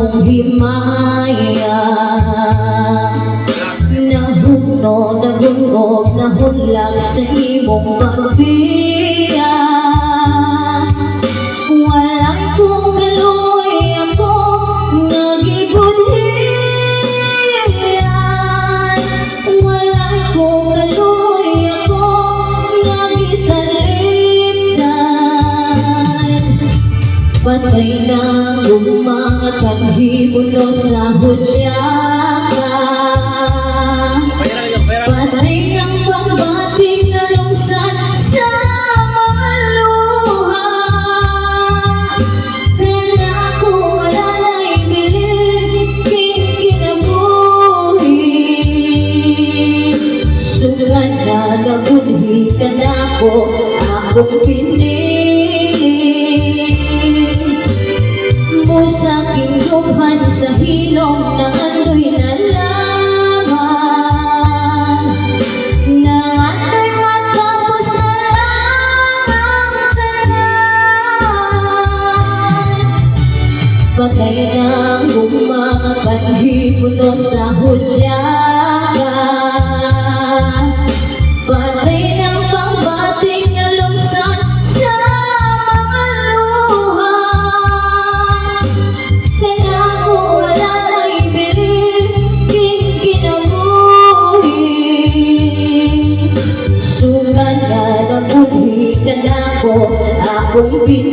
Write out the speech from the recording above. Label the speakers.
Speaker 1: akong himaya. Nahuno, nagunog, nahulag sa imong pagbiya. Walay kong kaloy ako nagibudhiyan. Walay kong kaloy ako nagitalitan. Patay na mga kanhibulo sa hudyakan. Patay ng pagbating na lungsan sa mga luha. Kaya ko wala na'y bilin, kinabuhi. Sugan na nabudhi ka na ko, akong pinili. Musaking lukhan sa hilong na ando'y nalaman. Nangatay matapos na lang ang tanan. Patay ng mga kanhibulo sa hudyakan. Patay ng pangbating na lungsan sa mga luha. Kaya ko wala na'y bilin, kinabuhi. Sugan na nabudhi ka na ko, akong pinili.